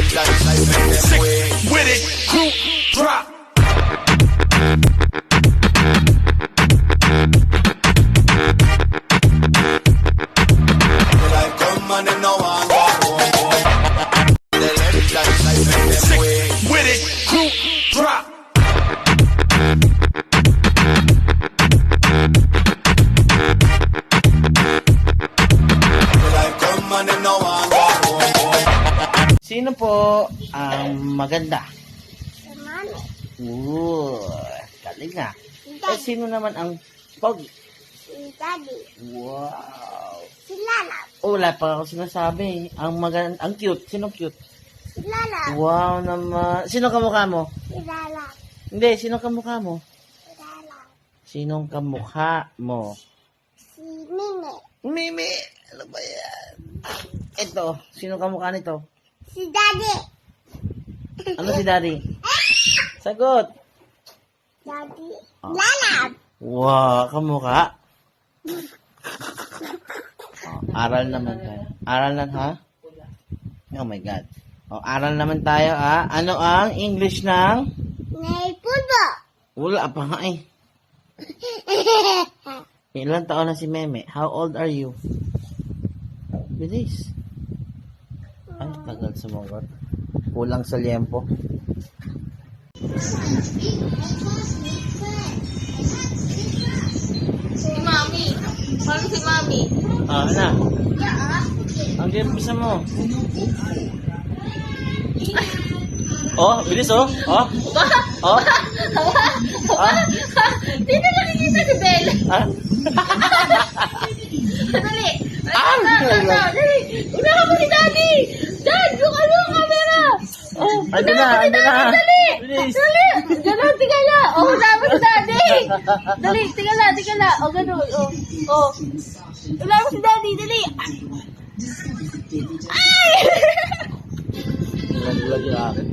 Sick with it, group drop. Sick with it, group drop. Sino po ang maganda? Si Mami. Ooh, galing na. Eh, sino naman ang pogi? Si Daddy. Wow. Si Lala. Oh, wala pa ako sinasabi. Ang cute. Sino cute? Si Lala. Wow naman. Sino kamukha mo? Si Lala. Hindi, sino kamukha mo? Si Lala. Sinong kamukha mo? Si Mimi. Mimi! Ano ba yan? Ito, sino kamukha nito? Si Daddy. Ano si Daddy? Sagot! Daddy. Oh. Lala. Wow, kamukha? Oh, aral naman tayo. Aral na, ha? Oh my God. Oh, aral naman tayo, ha? Ano ang English ng? Naipudo. Wala pa nga eh. Ilan taon na si Meme? How old are you? Bilis. Ay, tagal sumagot. Kulang sa liempo. Si Mami. Paano si Mami? Ah, na. Ang liempo mo. Oh, bilis oh. Oh. Oh. Ah. Dito nakikita si Belle. Ah. Dali. Ah, Dali. Una ka mo si Daddy. Dad, yung ano ang camera. Oh, Ando na. Dali. Bilis. Dali. Ganun, tigala. Oh, kasama si Daddy. Dali, tigala. Oh, ganun. Oh. Wala mo si Daddy. Dali. Ay! Bulag yung akin.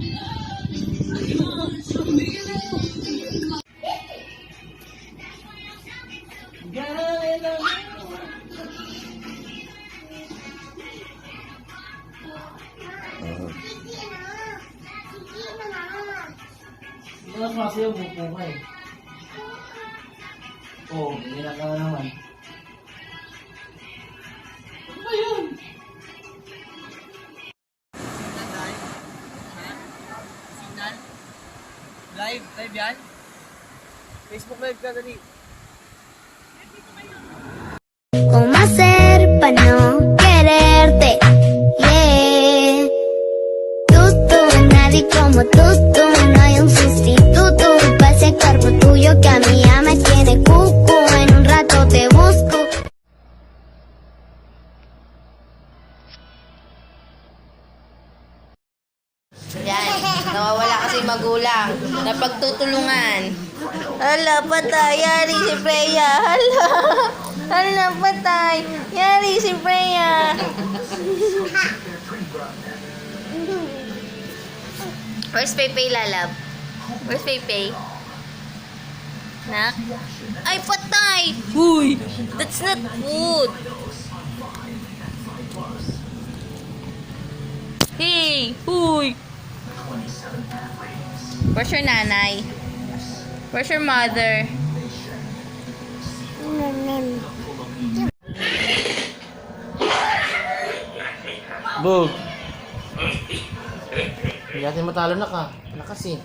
Mas kasi yung buko ka eh. Oo, hindi ka naman. Ano ba yun? Live yan? Facebook live ka, dali. ¿Cómo hacer para no quererte? Yeah. Nadie como tú, no hay un sustituto para ese cuerpo tuyo que a mí ya me tiene cuco. En un rato te busco. Yan. Nawawala kasi magulang. Napagtutulungan. Hala, patay. Yari si Freya. Hala, patay. Yari si Freya. Where's Pepe, Lalab? Where's Pepe? Nak? Ay, patay! Huy! That's not food! Hey! Huy! Where's your nanay? Where's your mother? Bug! Hindi natin matalo na ka. Lakas eh.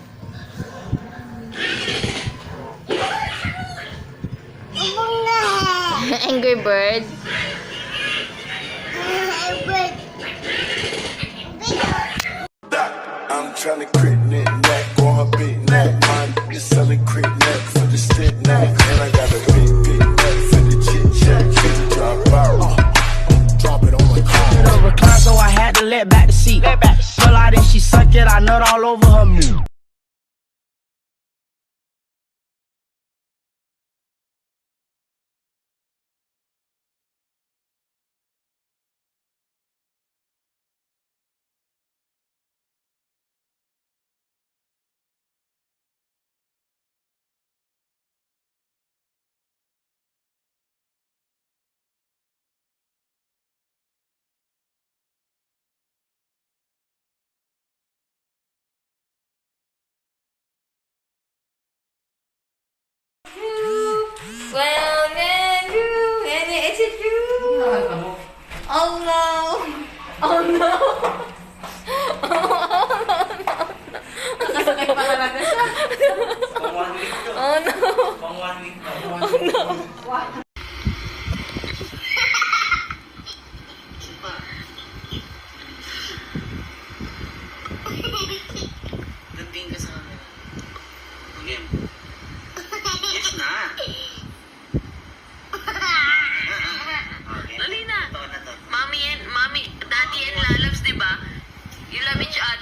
Angry Bird? I'm trying to crit neck on her big neck. Mine is selling crit neck for the stick neck. And I got a big neck for the chit chat. Drop out. Drop it on my car. Recline, so I had to let back the seat. Pull out and she suck it, I nut all over her meat.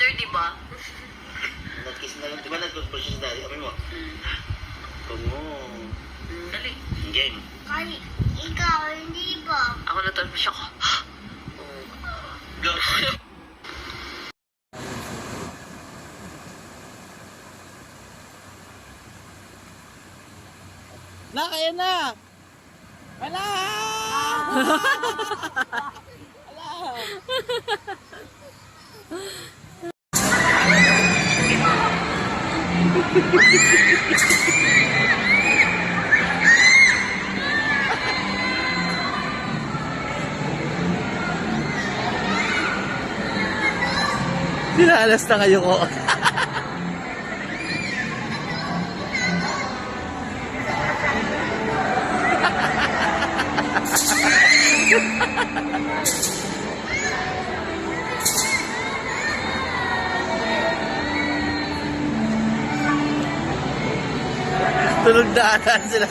mother, di ba? Nag-kiss na lang. Di ba nag-push si daddy? Amin mo. Tungo. Dali. Game. Kali, ikaw, hindi ba? Ako na to, siya ko. Go. Na, kaya na! Wala! Sinalas na kayo ko. Tulog na ata sila.